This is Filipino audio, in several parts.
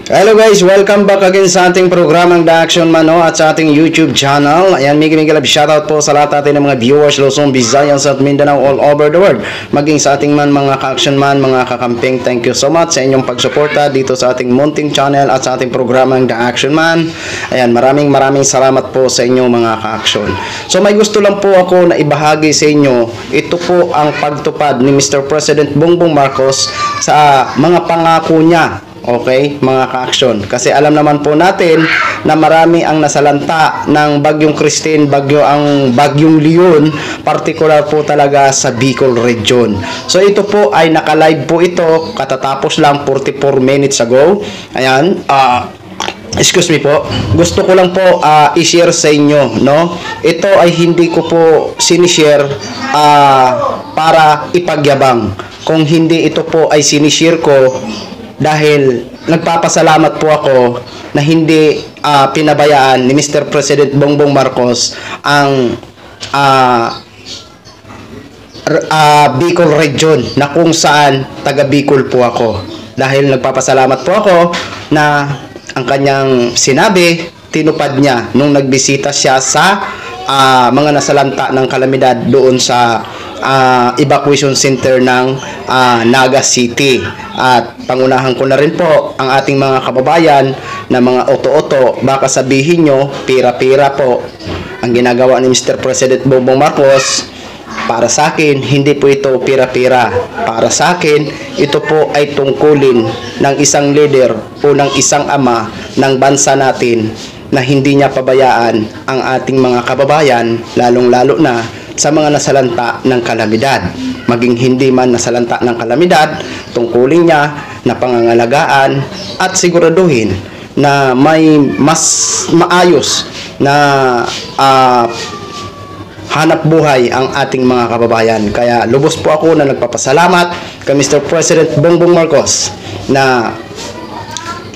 Hello guys, welcome back again sa ating programang The Action Man at sa ating YouTube channel. Ayan, Migi love shoutout po sa lahat natin ng mga viewers Luzon, Visayas at Mindanao all over the world. Maging sa ating mga ka-action man, mga kakamping, thank you so much sa inyong pagsuporta dito sa ating munting channel at sa ating programang The Action Man. Ayan, maraming salamat po sa inyong mga ka-action. So may gusto lang po ako na ibahagi sa inyo. Ito po ang pagtupad ni Mr. President Bongbong Marcos sa mga pangako niya. Okay, mga ka-action. Kasi alam naman po natin na marami ang nasalanta ng Bagyong Christine, Bagyong Leon, particular po talaga sa Bicol region. So ito po ay naka-live po ito, katatapos lang 44 minutes ago. Ayan, excuse me po. Gusto ko lang po i-share sa inyo, no? Ito ay hindi ko po sinishare para ipagyabang. Kung hindi ito po ay sinishare ko dahil nagpapasalamat po ako na hindi pinabayaan ni Mr. President Bongbong Marcos ang Bicol region na kung saan taga Bicol po ako. Dahil nagpapasalamat po ako na ang kanyang sinabi, tinupad niya nung nagbisita siya sa mga nasalanta ng kalamidad doon sa evacuation center ng Naga City. At pangunahan ko na rin po ang ating mga kababayan na mga oto-oto, baka sabihin nyo pira-pira po ang ginagawa ni Mr. President Bongbong Marcos. Para sa akin, hindi po ito pira-pira. Para sa akin, ito po ay tungkulin ng isang leader o ng isang ama ng bansa natin na hindi niya pabayaan ang ating mga kababayan, lalong-lalo na sa mga nasalanta ng kalamidad. Maging hindi man nasalanta ng kalamidad, tungkulin niya na pangangalagaan at siguraduhin na may mas maayos na hanap buhay ang ating mga kababayan. Kaya lubos po ako na nagpapasalamat kay Mr. President Bongbong Marcos na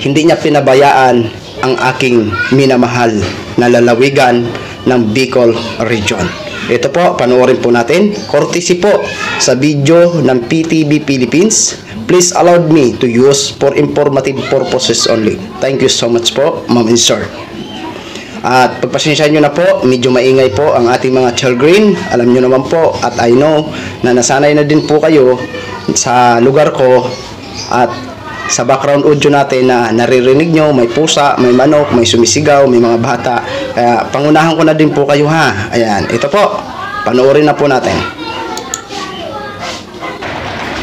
hindi niya pinabayaan ang aking minamahal na lalawigan ng Bicol region. Ito po, panoorin po natin. Courtesy po sa video ng PTV Philippines. Please allow me to use for informative purposes only. Thank you so much po, Ma'am and Sir. At pagpasensyahan nyo na po, medyo maingay po ang ating mga children. Alam nyo naman po, at I know na nasanay na din po kayo sa lugar ko at sa background audio natin na naririnig nyo, may pusa, may manok, may sumisigaw, may mga bata. Kaya pangunahan ko na din po kayo ha. Ayan, ito po. Panoorin na po natin.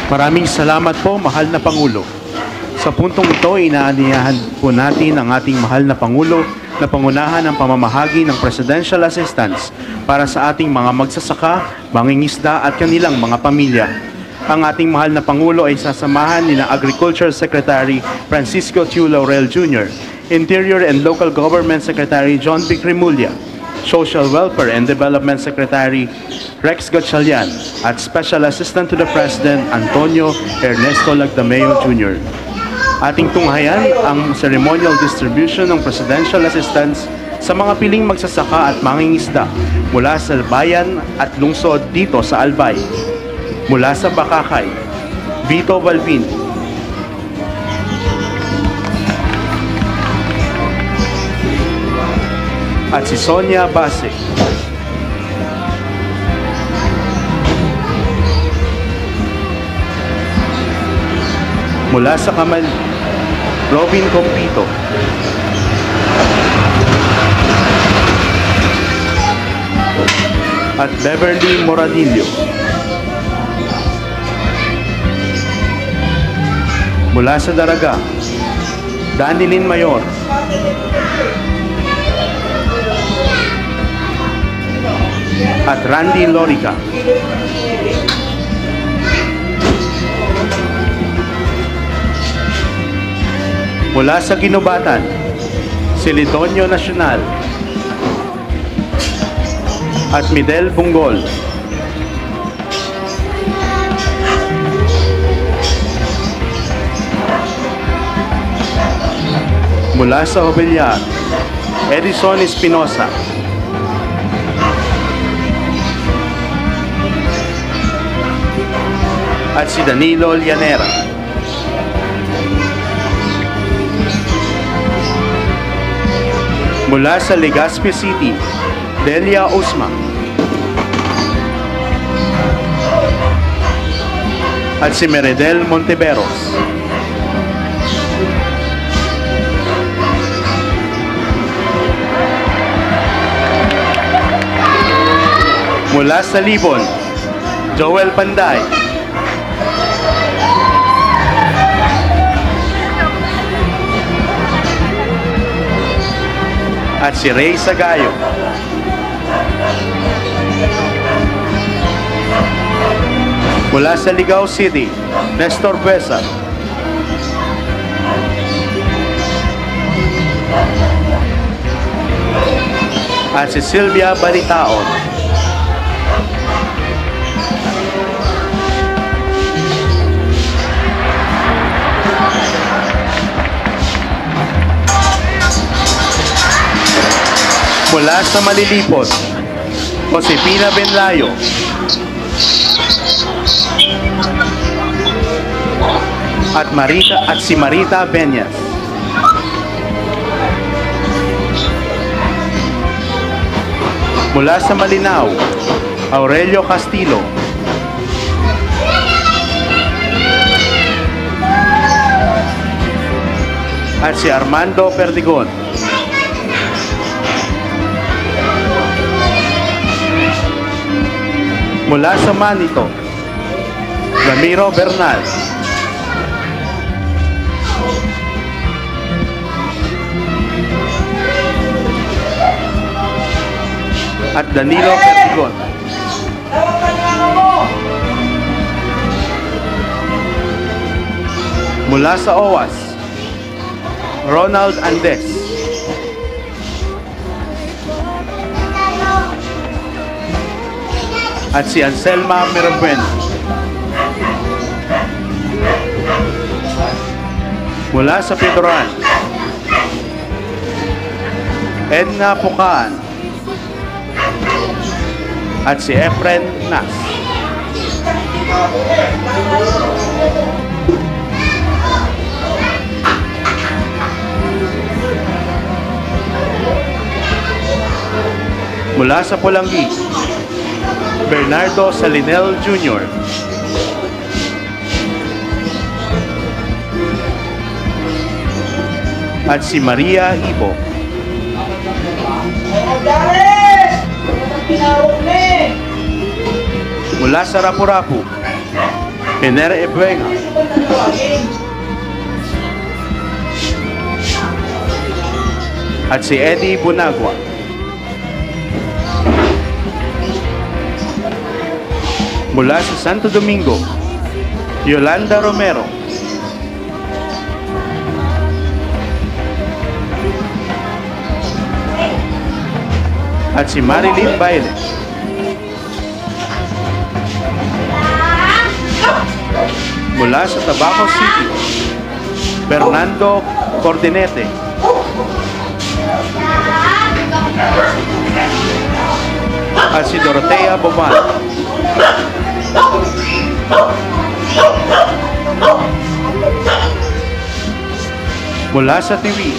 Maraming salamat po, mahal na Pangulo. Sa puntong ito, inaaniyahan po natin ang ating mahal na Pangulo na pangunahan ang pamamahagi ng Presidential Assistance para sa ating mga magsasaka, mangingisda at kanilang mga pamilya. Ang ating mahal na Pangulo ay sasamahan ni Agriculture Secretary Francisco Tiu Laurel Jr., Interior and Local Government Secretary John Vic Remulla, Social Welfare and Development Secretary Rex Gatchalian, at Special Assistant to the President Antonio Ernesto Lagdameo Jr. Ating tunghayan ang ceremonial distribution ng Presidential Assistance sa mga piling magsasaka at mangingisda mula sa bayan at lungsod dito sa Albay. Mula sa Bakakay, Vito Balvin. At si Sonia Base. Mula sa Kamal, Robin Compito. At Beverly Moradillo. Mula sa Daraga, Danilin Mayor. At Randy Lorica. Mula sa Ginubatan, Silidonio Nacional. At Midel Bunggol. Mula sa Hobellar, Edison Espinosa. at si Danilo Llanera. Mula sa Legazpi City, Delia Usma. At si Meredel Monteveros. Mula sa Libon, Joel Panday. At si Ray Sagayo. Mula sa Ligao City, Nestor Besa. At si Sylvia Baritaon. Mula sa Malilipot, Josepina Benlayo. At si Marita Benyas. Mula sa Malinao, Aurelio Castillo. At si Armando Perdigon. Mula sa Manito, Ramiro Bernal. At Danilo Perdigon. Mula sa OWAS, Ronald Andes. At si Anselma Mirabueno. Mula sa Pitoran, Edna Pukaan. At si Efren Nas. Mula sa Pulangi, Bernardo Salinel Jr. At si Maria Ibo. Mula sa Rapu-Rapu, Ener Ebuenga. At si Eddie Bunagua. Mula sa Santo Domingo, Yolanda Romero. At si Marilyn Baile. Mula sa Tabaco City, Fernando Cordenete. At si Dorotea Boban. Mula sa TV,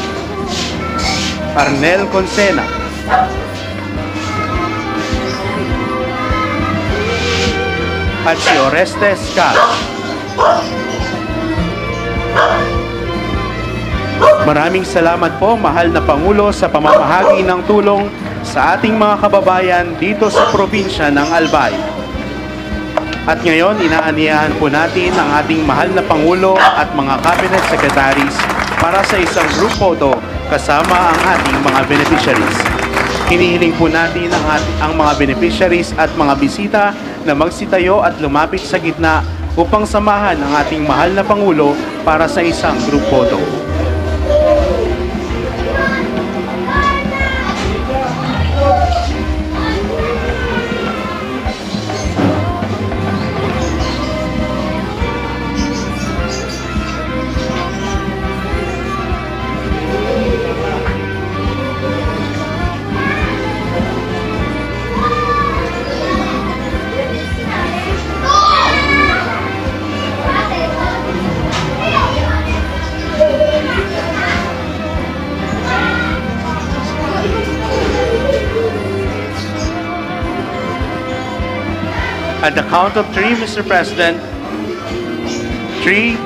Arnel Consena. At si Orestes Cal. Maraming salamat po, mahal na Pangulo, sa pamamahagi ng tulong sa ating mga kababayan dito sa probinsya ng Albay. At ngayon, inaaniyahan po natin ang ating mahal na Pangulo at mga cabinet secretaries para sa isang group photo kasama ang ating mga beneficiaries. Hinihiling po natin ang mga beneficiaries at mga bisita na magsitayo at lumapit sa gitna upang samahan ang ating mahal na Pangulo para sa isang group photo. At the count of 3, Mr. President. 3,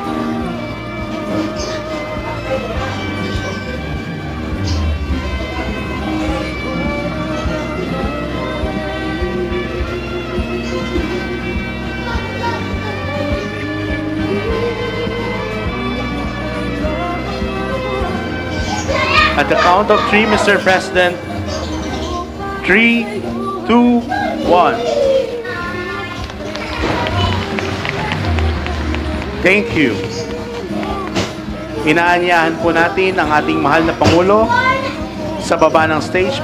at the count of 3, Mr. President. 3, 2, 1. Thank you. Inaanyahan po natin ang ating mahal na Pangulo sa baba ng stage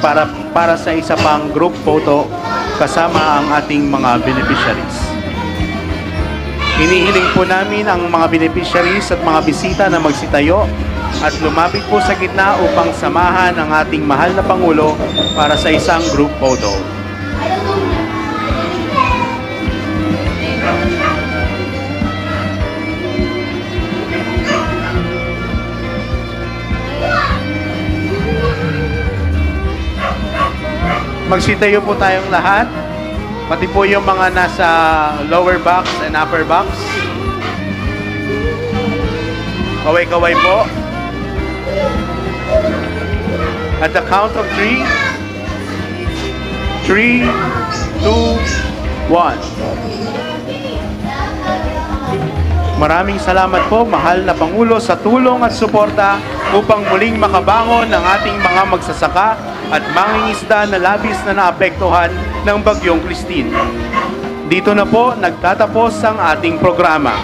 para sa isa pang group photo kasama ang ating mga beneficiaries. Hinihiling po namin ang mga beneficiaries at mga bisita na magsitayo at lumapit po sa gitna upang samahan ang ating mahal na Pangulo para sa isang group photo. Magsitayo po tayong lahat, pati po yung mga nasa lower box and upper box. Kaway-kaway po. At the count of 3, 3, 2, 1. Maraming salamat po, mahal na Pangulo, sa tulong at suporta upang muling makabangon ang ating mga magsasaka at mangingisda na labis na naapektuhan ng Bagyong Christine. Dito na po nagtatapos ang ating programa.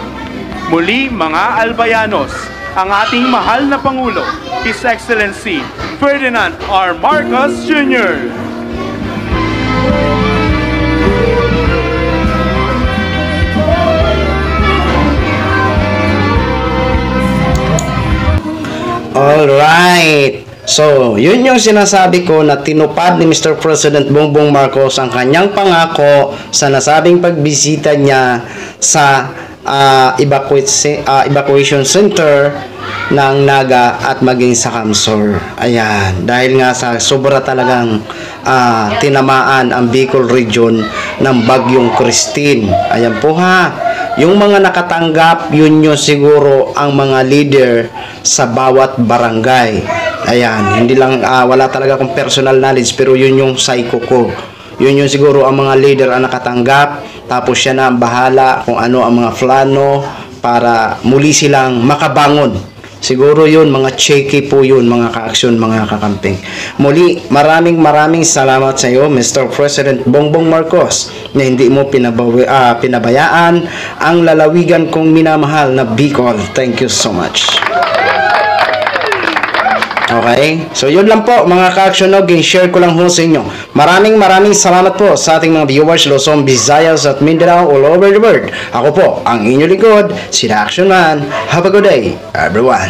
Muli mga albayanos, ang ating mahal na Pangulo, His Excellency Ferdinand R. Marcos Jr. Alright. So, yun yung sinasabi ko na tinupad ni Mr. President Bongbong Marcos ang kanyang pangako sa nasabing pagbisita niya sa evacuation center ng Naga at maging sa Kamsor. Ayan, dahil nga sa sobra talagang tinamaan ang Bicol region ng Bagyong Christine. Ayan po ha. Yung mga nakatanggap, yun yung siguro ang mga leader sa bawat barangay. Ayan, hindi lang, wala talaga akong personal knowledge, pero yun yung psycho ko. Yun yung siguro ang mga leader ang nakatanggap, tapos siya na ang bahala kung ano ang mga plano para muli silang makabangon. Siguro yun, mga cheeky po yun, mga ka-aksyon, mga kakamping. Muli, maraming salamat sa iyo, Mr. President Bongbong Marcos, na hindi mo pinabayaan ang lalawigan kong minamahal na Bicol. Thank you so much. Okay? So, yun lang po, mga ka-action noging. Share ko lang ho sa inyo. Maraming salamat po sa ating mga viewers, Luzon, Visayas at Mindanao all over the world. Ako po, ang inyong lingkod, si The Action Man. Have a good day, everyone.